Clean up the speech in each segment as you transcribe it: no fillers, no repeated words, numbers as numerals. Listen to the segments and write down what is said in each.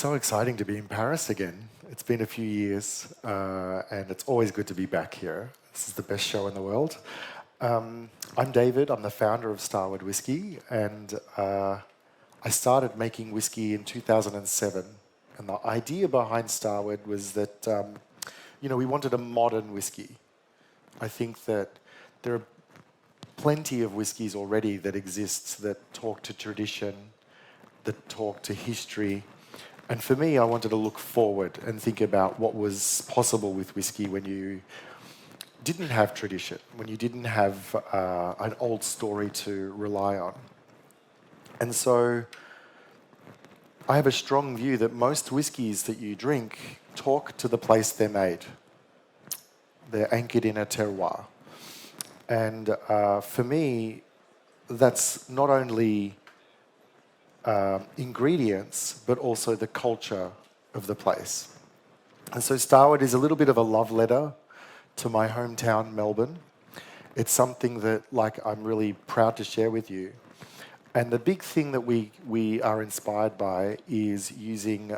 so exciting to be in Paris again. It's been a few years, and it's always good to be back here. This is the best show in the world. I'm David, I'm the founder of Starward Whisky, and I started making whiskey in 2007. And the idea behind Starward was that, we wanted a modern whiskey. I think that there are plenty of whiskies already that exist that talk to tradition, that talk to history. And for me, I wanted to look forward and think about what was possible with whiskey when you didn't have tradition, when you didn't have an old story to rely on. And so I have a strong view that most whiskies that you drink talk to the place they're made. They're anchored in a terroir. And for me, that's not only ingredients, but also the culture of the place. And so Starward is a little bit of a love letter to my hometown, Melbourne. It's something that, I'm really proud to share with you. And the big thing that we are inspired by is using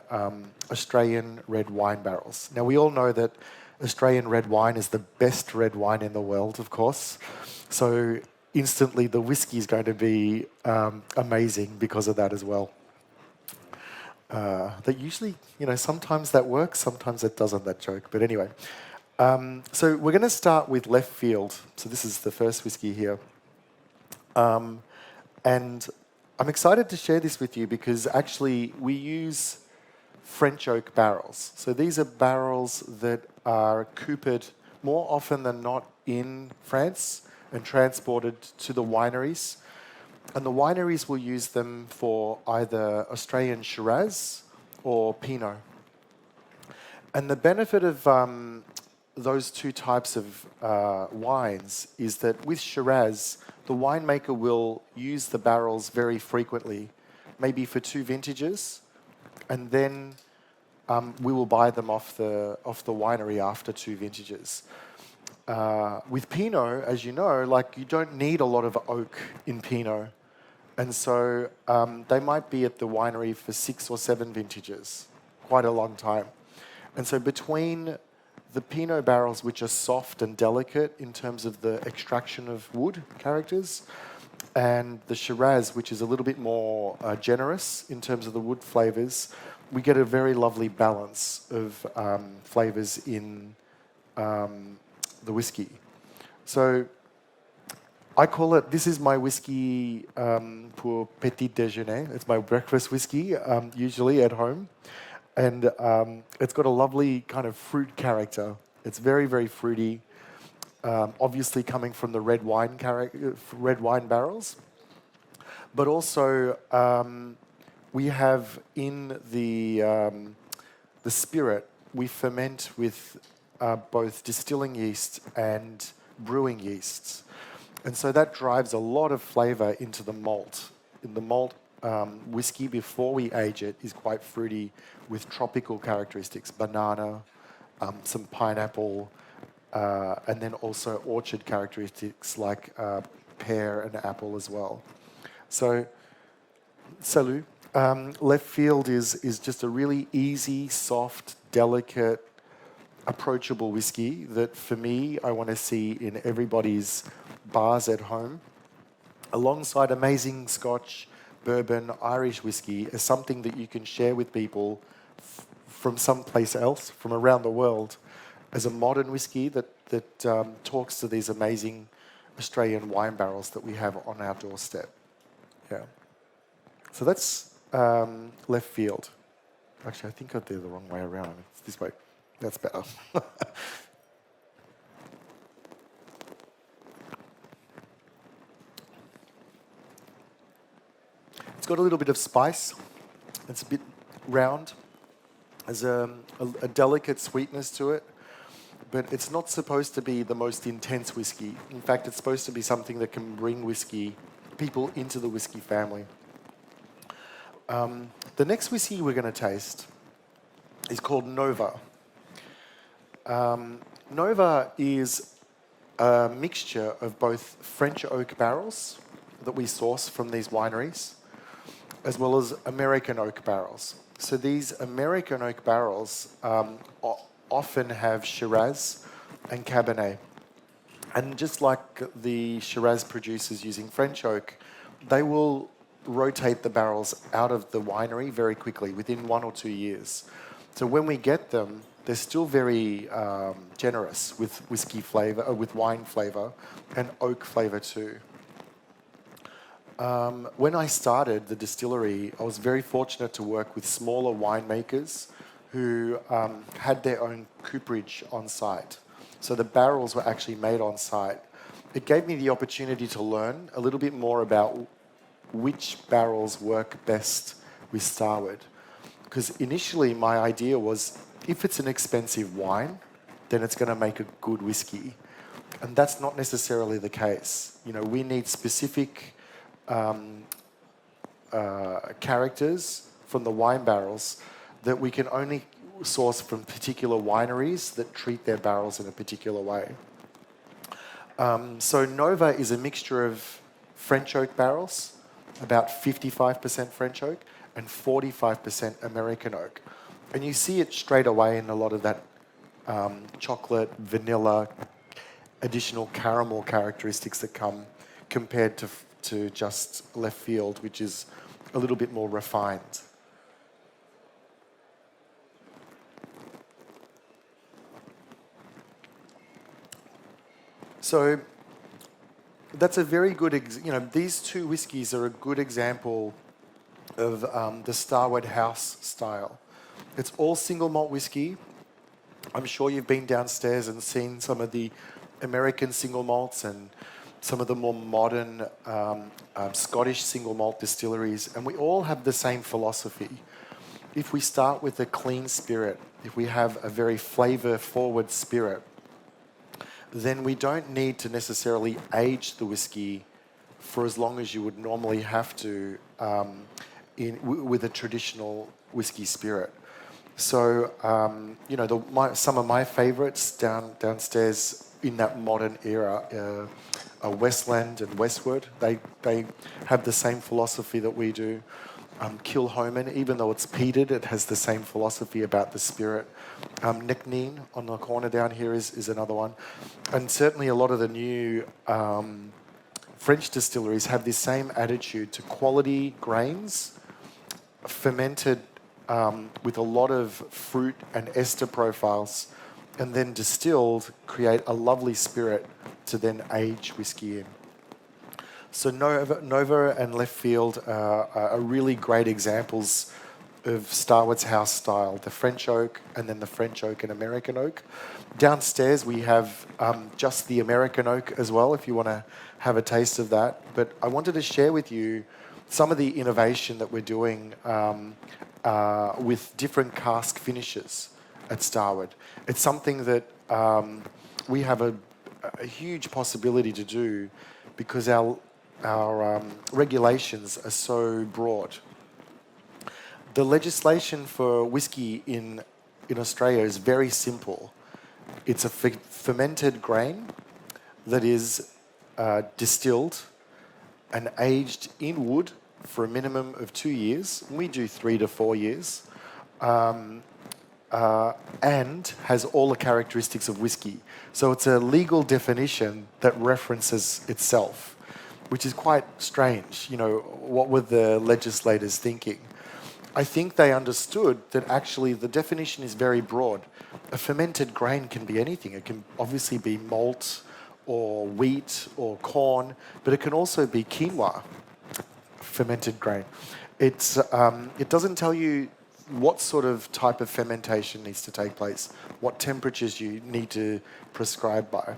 Australian red wine barrels. Now, we all know that Australian red wine is the best red wine in the world, of course. So instantly, the whiskey is going to be amazing because of that as well. That usually, sometimes that works, sometimes it doesn't, that joke. But anyway, so we're going to start with left field. So this is the first whiskey here. And I'm excited to share this with you because actually we use French oak barrels. So these are barrels that are coopered more often than not in France and transported to the wineries. And the wineries will use them for either Australian Shiraz or Pinot. And the benefit of those two types of wines is that with Shiraz, the winemaker will use the barrels very frequently, maybe for 2 vintages, and then we will buy them off the winery after 2 vintages. With Pinot, as you know, you don't need a lot of oak in Pinot. And so they might be at the winery for 6 or 7 vintages, quite a long time. And so between the Pinot barrels, which are soft and delicate in terms of the extraction of wood characters, and the Shiraz, which is a little bit more generous in terms of the wood flavors, we get a very lovely balance of flavors in the whiskey. So I call it, this is my whiskey pour petit déjeuner. It's my breakfast whiskey, usually at home. And it's got a lovely kind of fruit character. It's very, very fruity, obviously coming from the red wine barrels. But also, we have in the spirit, we ferment with both distilling yeast and brewing yeasts. And so that drives a lot of flavor into the malt. In the malt, whiskey, before we age it, is quite fruity with tropical characteristics, banana, some pineapple, and then also orchard characteristics like pear and apple as well. So, salut. Left field is just a really easy, soft, delicate, approachable whiskey that, for me, I want to see in everybody's bars at home, alongside amazing Scotch, bourbon, Irish whiskey, as something that you can share with people from someplace else, from around the world, as a modern whiskey that talks to these amazing Australian wine barrels that we have on our doorstep. Yeah. So that's left field. Actually, I think I did it the wrong way around. It's this way. That's better. It's got a little bit of spice. It's a bit round. There's a delicate sweetness to it, but it's not supposed to be the most intense whiskey. In fact, it's supposed to be something that can bring people into the whiskey family. The next whiskey we're going to taste is called Nova. Nova is a mixture of both French oak barrels that we source from these wineries, as well as American oak barrels. So these American oak barrels often have Shiraz and Cabernet. And just like the Shiraz producers using French oak, they will rotate the barrels out of the winery very quickly, within 1 or 2 years. So when we get them, they're still very generous with whiskey flavour, with wine flavour, and oak flavour too. When I started the distillery, I was very fortunate to work with smaller winemakers who had their own cooperage on site. So the barrels were actually made on site. It gave me the opportunity to learn a little bit more about which barrels work best with Starward. Because initially my idea was, if it's an expensive wine, then it's going to make a good whiskey. And that's not necessarily the case. You know, we need specific characters from the wine barrels that we can only source from particular wineries that treat their barrels in a particular way. So Nova is a mixture of French oak barrels, about 55% French oak and 45% American oak. And you see it straight away in a lot of that chocolate, vanilla, additional caramel characteristics that come compared to just left field, which is a little bit more refined. So that's a very good, these two whiskies are a good example of the Starward house style. It's all single malt whiskey. I'm sure you've been downstairs and seen some of the American single malts and some of the more modern Scottish single malt distilleries, and we all have the same philosophy. If we start with a clean spirit, if we have a very flavour-forward spirit, then we don't need to necessarily age the whiskey for as long as you would normally have to with a traditional whiskey spirit. So, some of my favourites downstairs in that modern era are Westland and Westward. They have the same philosophy that we do. Kilhoman, even though it's peated, it has the same philosophy about the spirit. Nickneen on the corner down here is another one. And certainly a lot of the new French distilleries have this same attitude to quality grains, fermented with a lot of fruit and ester profiles, and then distilled, create a lovely spirit to then age whiskey in. So Nova and Left Field are really great examples of Starward's house style, the French oak and then the French oak and American oak. Downstairs we have just the American oak as well, if you want to have a taste of that. But I wanted to share with you some of the innovation that we're doing with different cask finishes at Starward. It's something that we have a huge possibility to do because our regulations are so broad. The legislation for whiskey in Australia is very simple. It's a fermented grain that is distilled and aged in wood for a minimum of 2 years. We do 3 to 4 years. And has all the characteristics of whiskey. So it's a legal definition that references itself, which is quite strange. You know, what were the legislators thinking? I think they understood that actually the definition is very broad. A fermented grain can be anything. It can obviously be malt or wheat or corn, but it can also be quinoa, fermented grain. It doesn't tell you what sort of type of fermentation needs to take place, what temperatures you need to prescribe by.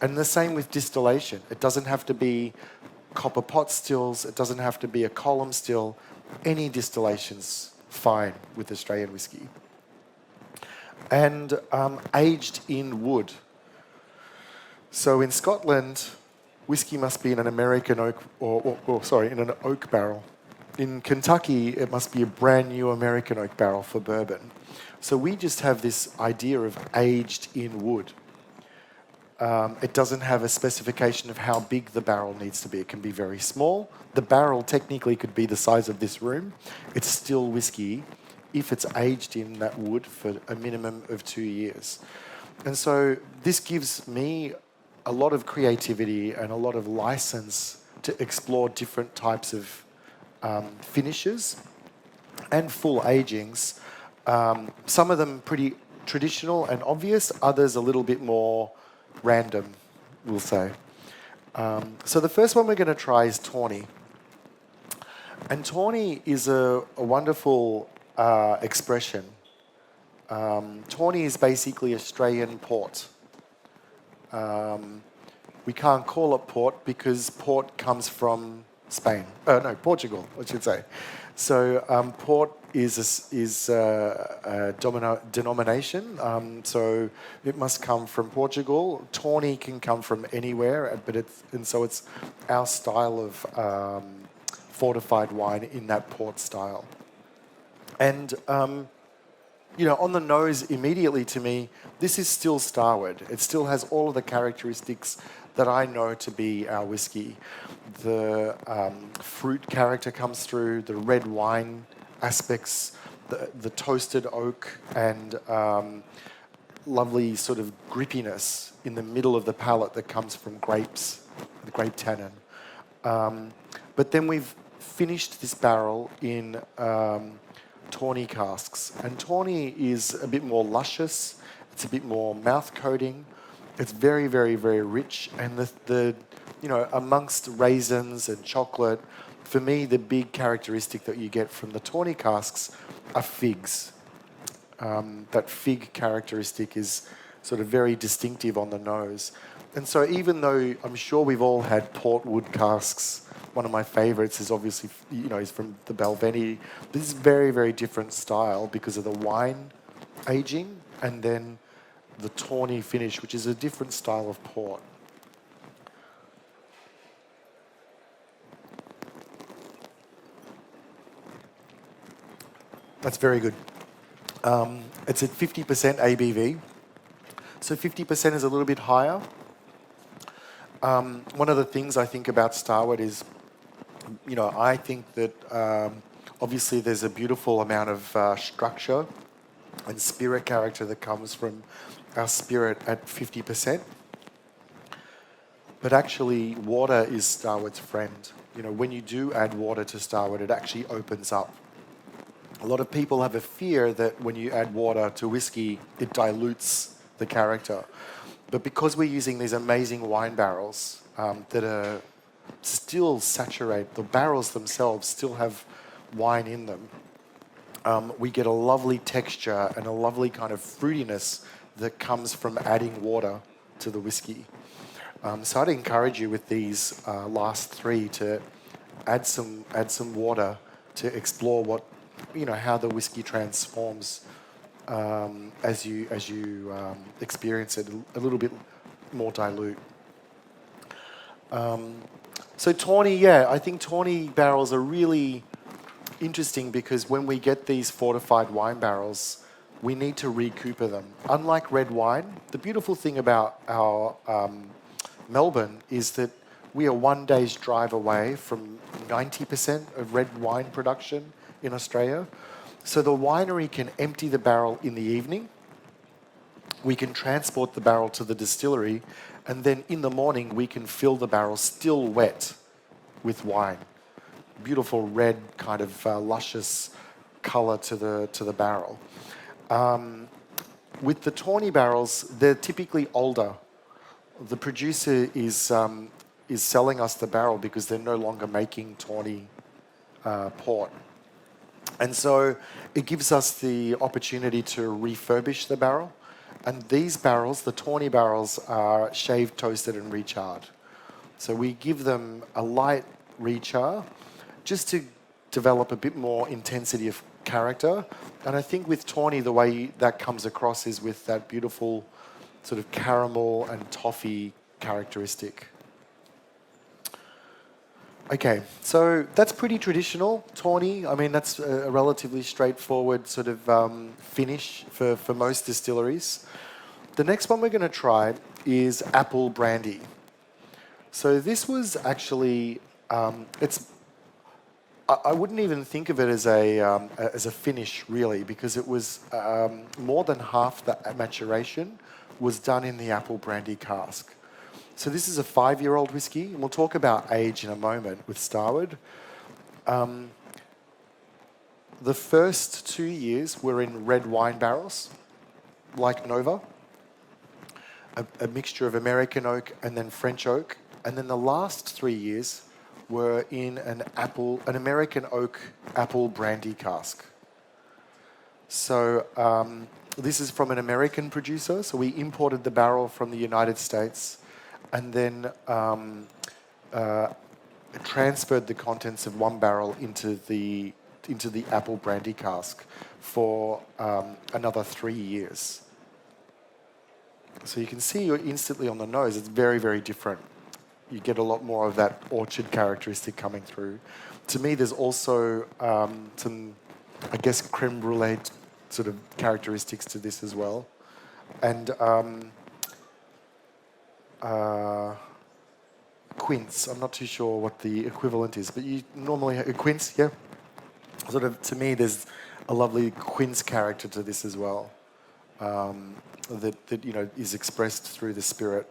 And the same with distillation. It doesn't have to be copper pot stills, it doesn't have to be a column still. Any distillation's fine with Australian whiskey. And aged in wood. So in Scotland, whiskey must be in an American oak, in an oak barrel. In Kentucky, it must be a brand new American oak barrel for bourbon. So we just have this idea of aged in wood. It doesn't have a specification of how big the barrel needs to be. It can be very small. The barrel technically could be the size of this room. It's still whiskey if it's aged in that wood for a minimum of 2 years. And so this gives me a lot of creativity and a lot of license to explore different types of finishes and full agings. Some of them pretty traditional and obvious, others a little bit more random, we'll say. So the first one we're going to try is tawny. And tawny is a wonderful expression. Tawny is basically Australian port. We can't call it port because port comes from Spain. Portugal, I should say. So port is a denomination. So it must come from Portugal. Tawny can come from anywhere, but it's our style of fortified wine in that port style. And on the nose immediately to me, this is still Starward. It still has all of the characteristics that I know to be our whiskey. The fruit character comes through, the red wine aspects, the toasted oak, and lovely sort of grippiness in the middle of the palate that comes from grapes, the grape tannin. But then we've finished this barrel in tawny casks. And tawny is a bit more luscious. It's a bit more mouth coating. It's very, very, very rich. And the amongst raisins and chocolate, for me, the big characteristic that you get from the tawny casks are figs. That fig characteristic is sort of very distinctive on the nose. And so even though I'm sure we've all had portwood casks, one of my favourites is obviously, is from the Balvenie. This is very, very different style because of the wine aging and then the tawny finish, which is a different style of port. That's very good. It's at 50% ABV. So 50% is a little bit higher. One of the things I think about Starward is, I think that obviously there's a beautiful amount of structure and spirit character that comes from our spirit at 50%. But actually, water is Starward's friend. When you do add water to Starward, it actually opens up. A lot of people have a fear that when you add water to whiskey, it dilutes the character. But because we're using these amazing wine barrels that are still saturate, the barrels themselves still have wine in them, we get a lovely texture and a lovely kind of fruitiness that comes from adding water to the whiskey. So I'd encourage you with these last three to add some water to explore how the whiskey transforms as you experience it a little bit more dilute. So tawny, I think tawny barrels are really interesting because when we get these fortified wine barrels, we need to recooper them. Unlike red wine, the beautiful thing about our Melbourne is that we are 1 day's drive away from 90% of red wine production in Australia. So the winery can empty the barrel in the evening. We can transport the barrel to the distillery, and then in the morning we can fill the barrel still wet with wine. Beautiful red kind of luscious colour to the barrel. With the tawny barrels, they're typically older. The producer is selling us the barrel because they're no longer making tawny port. And so it gives us the opportunity to refurbish the barrel. And these barrels, the tawny barrels, are shaved, toasted, and recharred. So we give them a light rechar just to develop a bit more intensity of character. And I think with tawny, the way that comes across is with that beautiful sort of caramel and toffee characteristic. Okay, so that's pretty traditional, tawny. I mean, that's a relatively straightforward sort of finish for most distilleries. The next one we're going to try is apple brandy. So this was actually, I wouldn't even think of it as a finish, really, because it was more than half the maturation was done in the apple brandy cask. So this is a 5-year-old whiskey, and we'll talk about age in a moment with Starward. The first 2 years were in red wine barrels, like Nova, a mixture of American oak and then French oak. And then the last 3 years were in an American oak apple brandy cask. So this is from an American producer. So we imported the barrel from the United States and then transferred the contents of one barrel into the apple brandy cask for another 3 years. So you can see instantly on the nose, it's very, very different. You get a lot more of that orchard characteristic coming through. To me, there's also some, I guess, creme brulee sort of characteristics to this as well. And quince, I'm not too sure what the equivalent is, but you normally have quince, yeah? Sort of, to me, there's a lovely quince character to this as well, that you know is expressed through the spirit.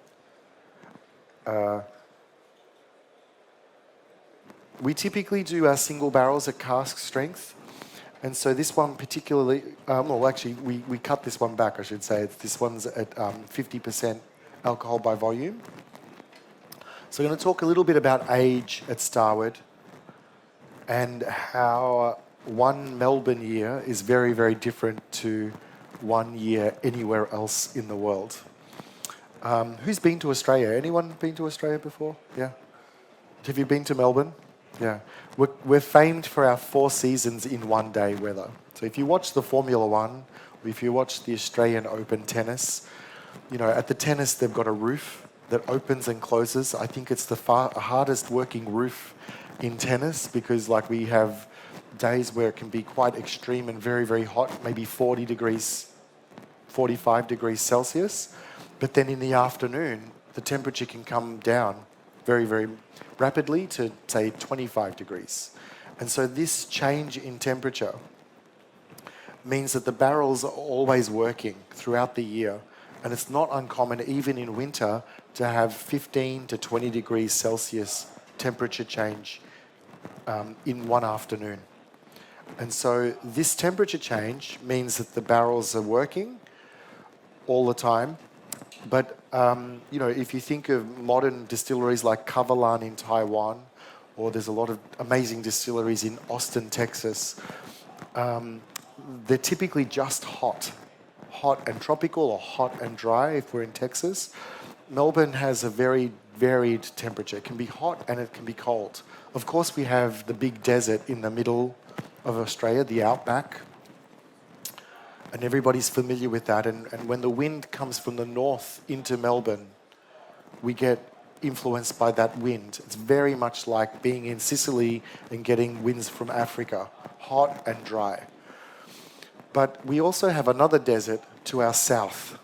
We typically do our single barrels at cask strength, and so this one particularly, well, actually, we cut this one back, I should say. This one's at 50% alcohol by volume. So I'm going to talk a little bit about age at Starward and how one Melbourne year is very, very different to 1 year anywhere else in the world. Who's been to Australia? Anyone been to Australia before? Yeah. Have you been to Melbourne? Yeah. We're famed for our 4 seasons in 1 day weather. So if you watch the Formula One, or if you watch the Australian Open tennis, you know, at the tennis they've got a roof that opens and closes. I think it's the hardest working roof in tennis because, like, we have days where it can be quite extreme and very, very hot, maybe 40 degrees, 45 degrees Celsius. But then in the afternoon, the temperature can come down very, very rapidly to, say, 25 degrees. And so this change in temperature means that the barrels are always working throughout the year. And it's not uncommon, even in winter, to have 15 to 20 degrees Celsius temperature change in one afternoon. And so this temperature change means that the barrels are working all the time. But, you know, if you think of modern distilleries like Kavalan in Taiwan, or there's a lot of amazing distilleries in Austin, Texas, they're typically just hot and tropical, or hot and dry if we're in Texas. Melbourne has a very varied temperature. It can be hot and it can be cold. Of course, we have the big desert in the middle of Australia, the outback, and everybody's familiar with that. And when the wind comes from the north into Melbourne, we get influenced by that wind. It's very much like being in Sicily and getting winds from Africa, hot and dry. But we also have another desert to our south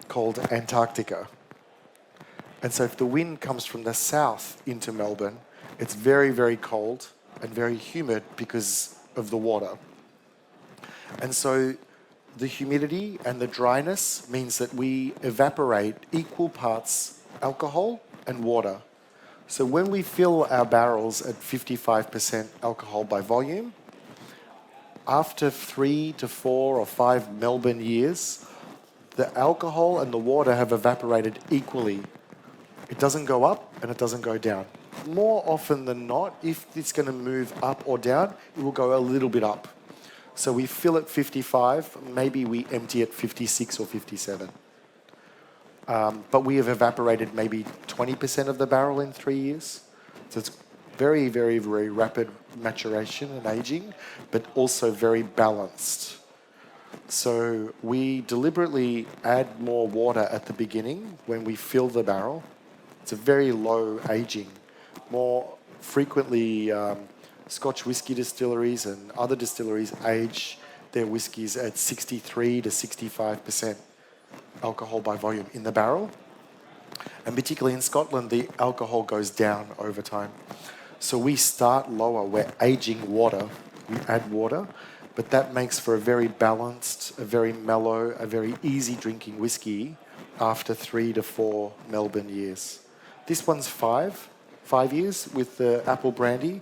called Antarctica. And so if the wind comes from the south into Melbourne, it's very, very cold and very humid because of the water. And so the humidity and the dryness means that we evaporate equal parts alcohol and water. So when we fill our barrels at 55% alcohol by volume, after 3 to 4 or 5 Melbourne years, the alcohol and the water have evaporated equally. It doesn't go up and it doesn't go down. More often than not, if it's going to move up or down, it will go a little bit up. So we fill at 55, maybe we empty at 56 or 57. But we have evaporated maybe 20% of the barrel in 3 years. So it's very, very, very rapid maturation and aging, but also very balanced. So we deliberately add more water at the beginning when we fill the barrel. It's a very low aging. More frequently, Scotch whisky distilleries and other distilleries age their whiskies at 63 to 65% alcohol by volume in the barrel. And particularly in Scotland, the alcohol goes down over time. So we start lower. We're aging water. We add water, but that makes for a very balanced, a very mellow, a very easy drinking whiskey after 3 to 4 Melbourne years. This one's 5 years with the apple brandy,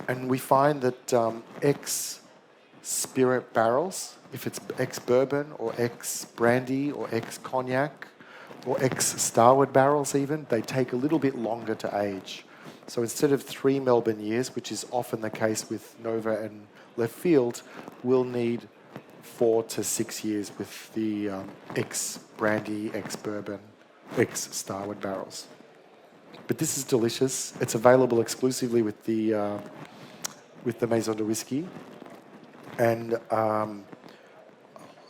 and we find that ex-spirit barrels, if it's ex-bourbon or ex-brandy or ex-cognac or ex-Starward barrels even, they take a little bit longer to age. So instead of 3 Melbourne years, which is often the case with Nova and Left Field, we'll need 4 to 6 years with the ex-brandy, ex-bourbon, ex-Starward barrels. But this is delicious. It's available exclusively with the Maison de Whisky. And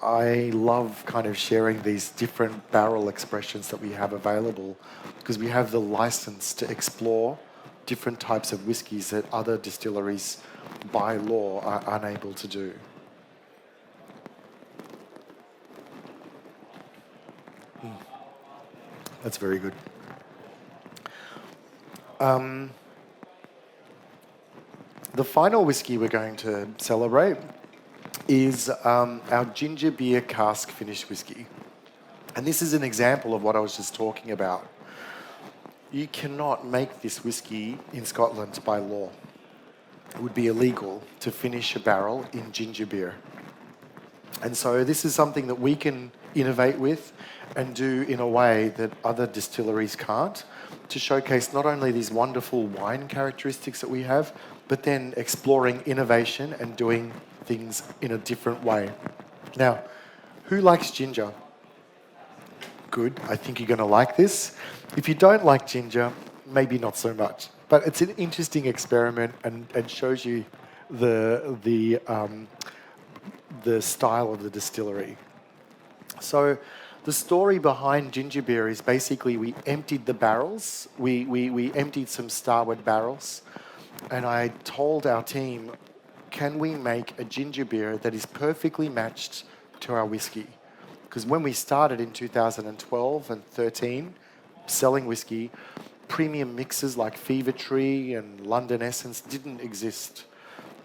I love kind of sharing these different barrel expressions that we have available because we have the license to explore different types of whiskies that other distilleries by law are unable to do. That's very good. The final whiskey we're going to celebrate is our ginger beer cask finished whiskey. And this is an example of what I was just talking about. You cannot make this whiskey in Scotland by law. It would be illegal to finish a barrel in ginger beer. And so this is something that we can innovate with and do in a way that other distilleries can't, to showcase not only these wonderful wine characteristics that we have, but then exploring innovation and doing things in a different way. Now, who likes ginger? Good, I think you're going to like this. If you don't like ginger, maybe not so much. But it's an interesting experiment and shows you the style of the distillery. So the story behind ginger beer is basically we emptied the barrels. We emptied some Starward barrels. And I told our team, can we make a ginger beer that is perfectly matched to our whiskey? Because when we started in 2012 and 13 selling whiskey, premium mixes like Fever Tree and London Essence didn't exist.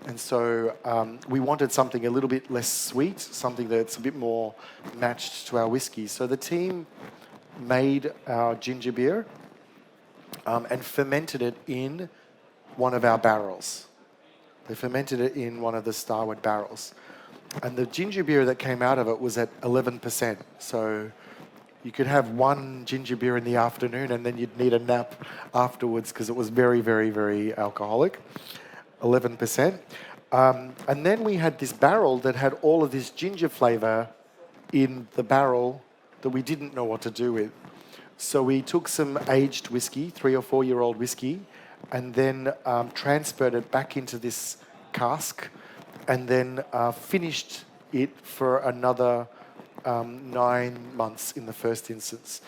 And so we wanted something a little bit less sweet, something that's a bit more matched to our whiskey. So the team made our ginger beer and fermented it in one of our barrels. They fermented it in one of the Starward barrels. And the ginger beer that came out of it was at 11%. So you could have one ginger beer in the afternoon and then you'd need a nap afterwards because it was very, very, very alcoholic. 11%. And then we had this barrel that had all of this ginger flavor in the barrel that we didn't know what to do with. So we took some aged whiskey, 3 or 4 year old whiskey, and then transferred it back into this cask and then finished it for another 9 months in the first instance.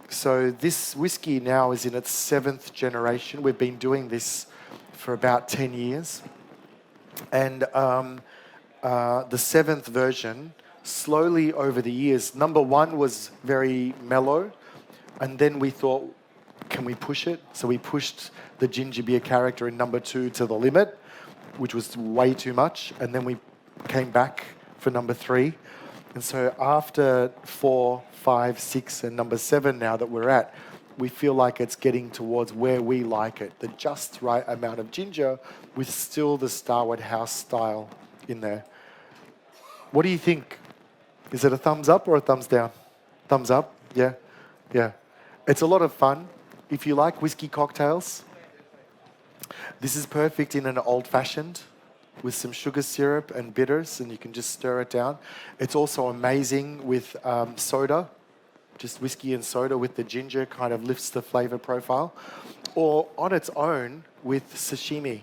So this whiskey now is in its 7th generation. We've been doing this for about 10 years. And the 7th version, slowly over the years, number 1 was very mellow. And then we thought, can we push it? So we pushed the ginger beer character in number 2 to the limit, which was way too much. And then we came back for number 3. And so after 4, 5, 6, and number 7 now that we're at, we feel like it's getting towards where we like it, the just right amount of ginger with still the Starward house style in there. What do you think? Is it a thumbs up or a thumbs down? Thumbs up? Yeah? Yeah. It's a lot of fun. If you like whiskey cocktails, this is perfect in an old-fashioned with some sugar syrup and bitters, and you can just stir it down. It's also amazing with soda. Just whiskey and soda with the ginger kind of lifts the flavor profile. Or on its own with sashimi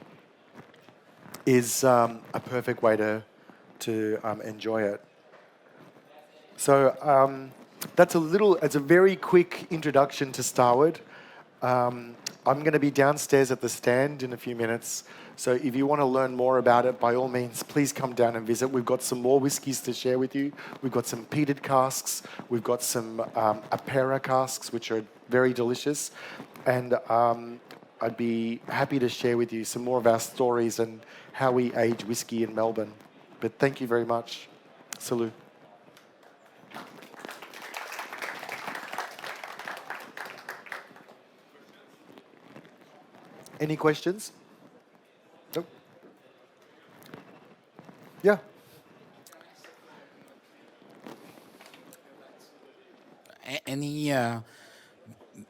is a perfect way to enjoy it. So it's a very quick introduction to Starward. I'm going to be downstairs at the stand in a few minutes. So if you want to learn more about it, by all means, please come down and visit. We've got some more whiskies to share with you. We've got some peated casks. We've got some Apera casks, which are very delicious. And I'd be happy to share with you some more of our stories and how we age whiskey in Melbourne. But thank you very much. Salut. Any questions? Nope. Yeah. Any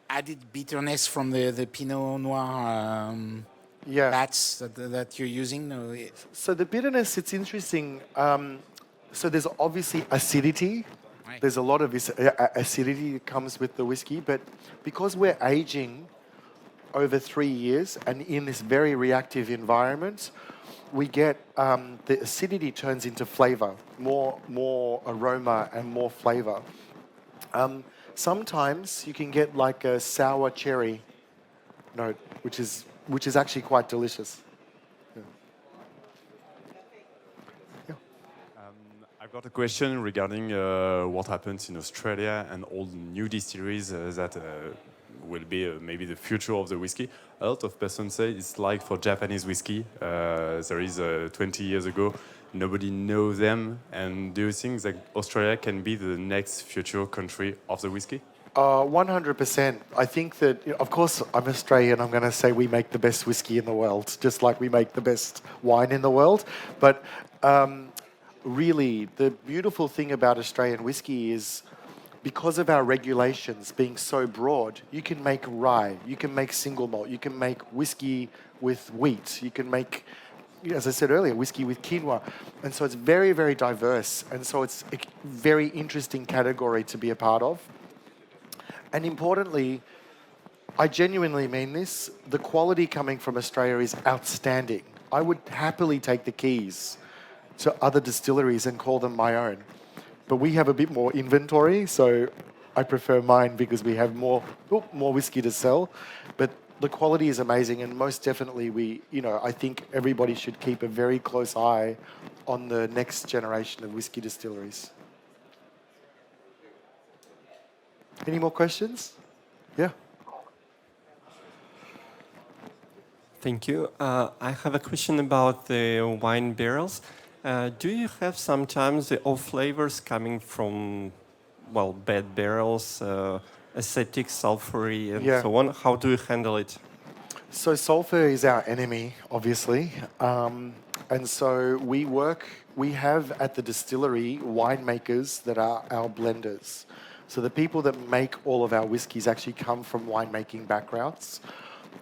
added bitterness from the Pinot Noir Yeah. vats that you're using? No, So the bitterness, it's interesting. So there's obviously acidity. Right. There's a lot of acidity that comes with the whiskey, but because we're aging over 3 years and in this very reactive environment, we get the acidity turns into flavor, more aroma and more flavor. Sometimes you can get like a sour cherry note, which is actually quite delicious. Yeah. Yeah. I've got a question regarding what happens in Australia and all the new distilleries that will be maybe the future of the whiskey. A lot of persons say it's like for Japanese whiskey. There is 20 years ago, nobody knows them. And do you think that Australia can be the next future country of the whiskey? 100%. I think that, of course, I'm Australian. I'm going to say we make the best whiskey in the world, just like we make the best wine in the world. But really, the beautiful thing about Australian whiskey is because of our regulations being so broad, you can make rye, you can make single malt, you can make whiskey with wheat, you can make, as I said earlier, whiskey with quinoa. And so it's very, very diverse. And so it's a very interesting category to be a part of. And importantly, I genuinely mean this, the quality coming from Australia is outstanding. I would happily take the keys to other distilleries and call them my own. But we have a bit more inventory, so I prefer mine because we have more whiskey to sell. But the quality is amazing, and most definitely I think everybody should keep a very close eye on the next generation of whiskey distilleries. Any more questions? Yeah. Thank you. I have a question about the wine barrels. Do you have sometimes the off flavors coming from, bad barrels, acidic, sulfury, and so on? How do you handle it? So sulfur is our enemy, obviously. And so we have at the distillery winemakers that are our blenders. So the people that make all of our whiskies actually come from winemaking backgrounds.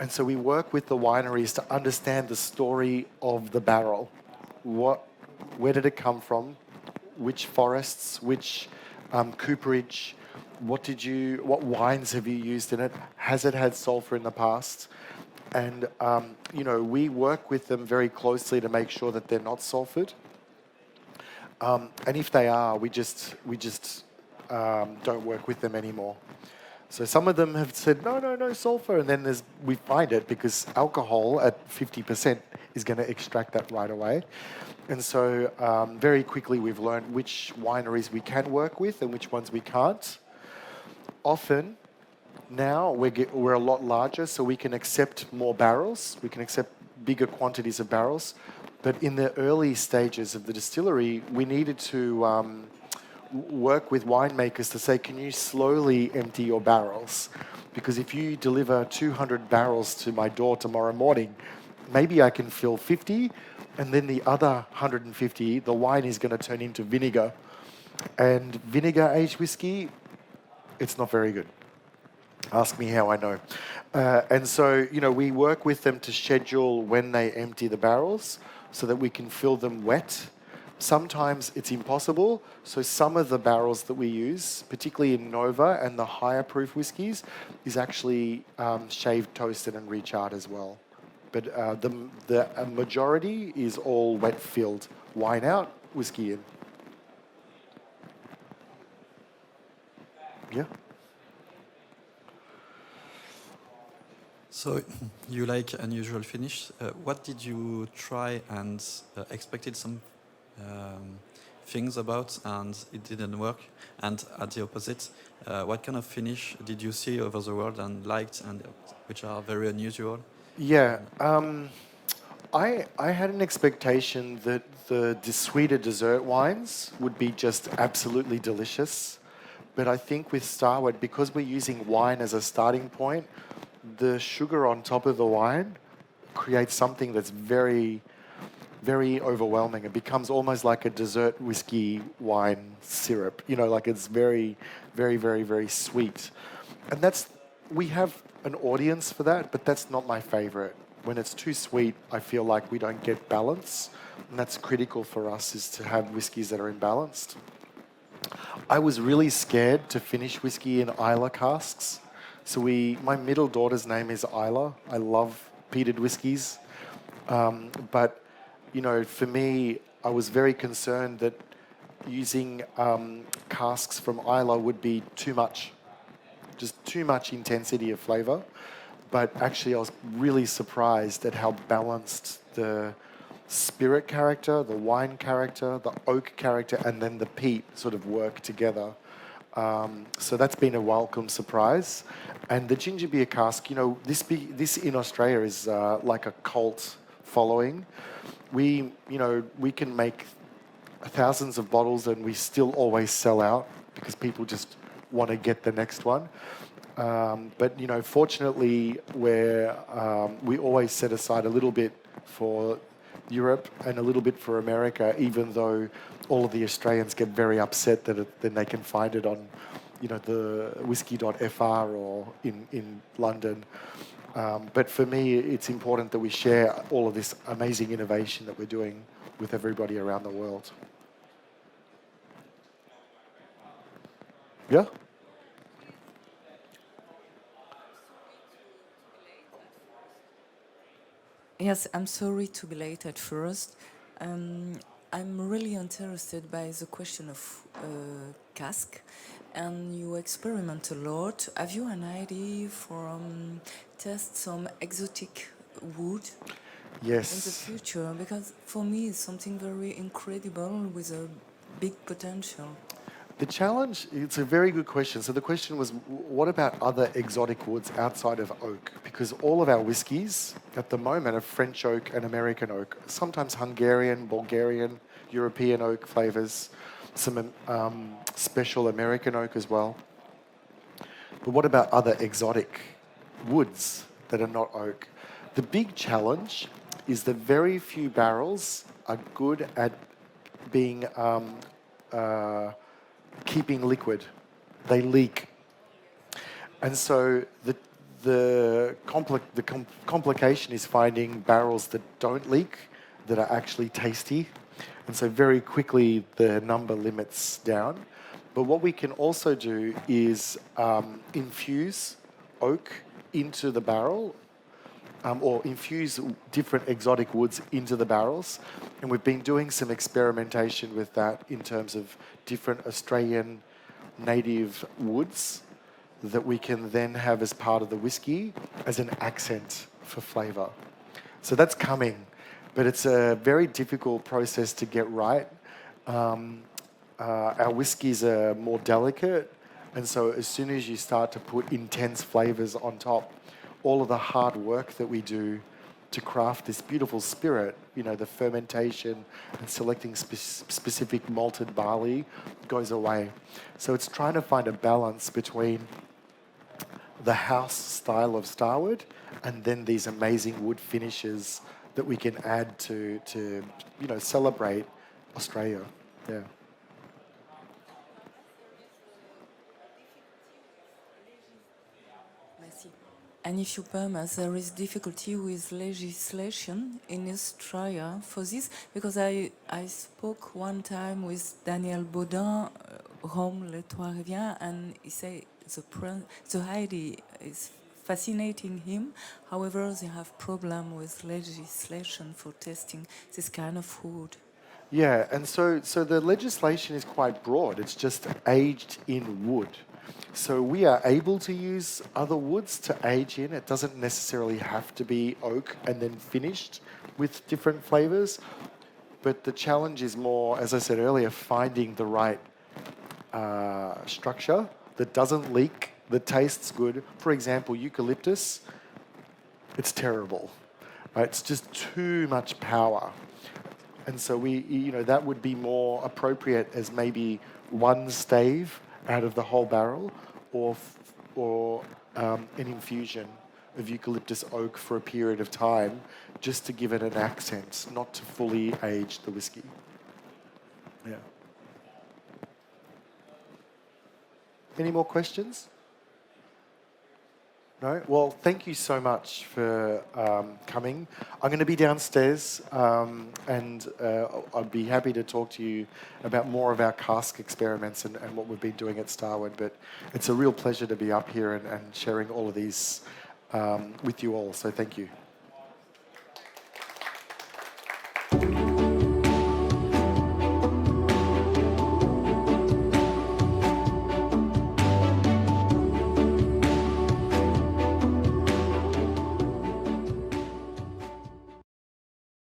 And so we work with the wineries to understand the story of the barrel. Where did it come from? Which forests? Which cooperage? What wines have you used in it? Has it had sulfur in the past? And we work with them very closely to make sure that they're not sulfured. And if they are, we just don't work with them anymore. So some of them have said, no sulfur. And then we find it because alcohol at 50% is going to extract that right away. And so very quickly we've learned which wineries we can work with and which ones we can't. Often now we're a lot larger, so we can accept more barrels. We can accept bigger quantities of barrels. But in the early stages of the distillery, we needed to work with winemakers to say, can you slowly empty your barrels? Because if you deliver 200 barrels to my door tomorrow morning, maybe I can fill 50, and then the other 150, the wine is going to turn into vinegar. And vinegar-aged whiskey, it's not very good. Ask me how I know. And so, we work with them to schedule when they empty the barrels so that we can fill them wet. Sometimes it's impossible, so some of the barrels that we use, particularly in Nova and the higher proof whiskies, is actually shaved, toasted and recharred as well. But the majority is all wet filled. Wine out, whiskey in. Yeah. So you like unusual finish. What did you try and expected some things about and it didn't work? And at the opposite, what kind of finish did you see over the world and liked and which are very unusual? Yeah. I had an expectation that the sweeter dessert wines would be just absolutely delicious. But I think with Starward, because we're using wine as a starting point, the sugar on top of the wine creates something that's very, very overwhelming. It becomes almost like a dessert whiskey wine syrup. You know, like it's very, very, very, very sweet. And we have an audience for that, but that's not my favorite. When it's too sweet, I feel like we don't get balance. And that's critical for us, is to have whiskies that are imbalanced. I was really scared to finish whiskey in Isla casks. So my middle daughter's name is Isla. I love peated whiskies. But, you know, for me, I was very concerned that using casks from Isla would be too much. Just too much intensity of flavor. But actually, I was really surprised at how balanced the spirit character, the wine character, the oak character, and then the peat sort of work together. So that's been a welcome surprise. And the ginger beer cask, you know, this in Australia is like a cult following. We can make thousands of bottles and we still always sell out because people just want to get the next one. But, you know, fortunately, we always set aside a little bit for Europe and a little bit for America, even though all of the Australians get very upset that then they can find it on, you know, the whisky.fr or in London. But for me, it's important that we share all of this amazing innovation that we're doing with everybody around the world. Yeah? Yes, I'm sorry to be late at first. I'm really interested by the question of cask, and you experiment a lot. Have you an idea for test some exotic wood Yes. in the future? Because for me, it's something very incredible with a big potential. The challenge, it's a very good question. So the question was, what about other exotic woods outside of oak? Because all of our whiskies at the moment are French oak and American oak, sometimes Hungarian, Bulgarian, European oak flavors, some special American oak as well. But what about other exotic woods that are not oak? The big challenge is that very few barrels are good at being keeping liquid. They leak. And so the complication is finding barrels that don't leak, that are actually tasty. And so very quickly the number limits down. But what we can also do is infuse oak into the barrel, or infuse different exotic woods into the barrels. And we've been doing some experimentation with that in terms of different Australian native woods that we can then have as part of the whiskey as an accent for flavour. So that's coming, but it's a very difficult process to get right. Our whiskies are more delicate, and so as soon as you start to put intense flavours on top, all of the hard work that we do to craft this beautiful spirit, you know, the fermentation and selecting specific malted barley goes away. So it's trying to find a balance between the house style of Starward and then these amazing wood finishes that we can add to you know, celebrate Australia. Yeah. And if you permit, there is difficulty with legislation in Australia for this, because I spoke one time with Daniel Baudin, Rome, Le Trois Rivières, and he said the idea is fascinating him. However, they have problem with legislation for testing this kind of food. Yeah, and so the legislation is quite broad. It's just aged in wood. So we are able to use other woods to age in. It doesn't necessarily have to be oak and then finished with different flavors. But the challenge is more, as I said earlier, finding the right structure that doesn't leak, that tastes good. For example, eucalyptus it's terrible. It's just too much power. And so that would be more appropriate as maybe one stave out of the whole barrel, or an infusion of eucalyptus oak for a period of time, just to give it an accent, not to fully age the whiskey. Yeah. Any more questions? No? Well, thank you so much for coming. I'm going to be downstairs, and I'd be happy to talk to you about more of our cask experiments and what we've been doing at Starward. But it's a real pleasure to be up here and sharing all of these with you all. So thank you.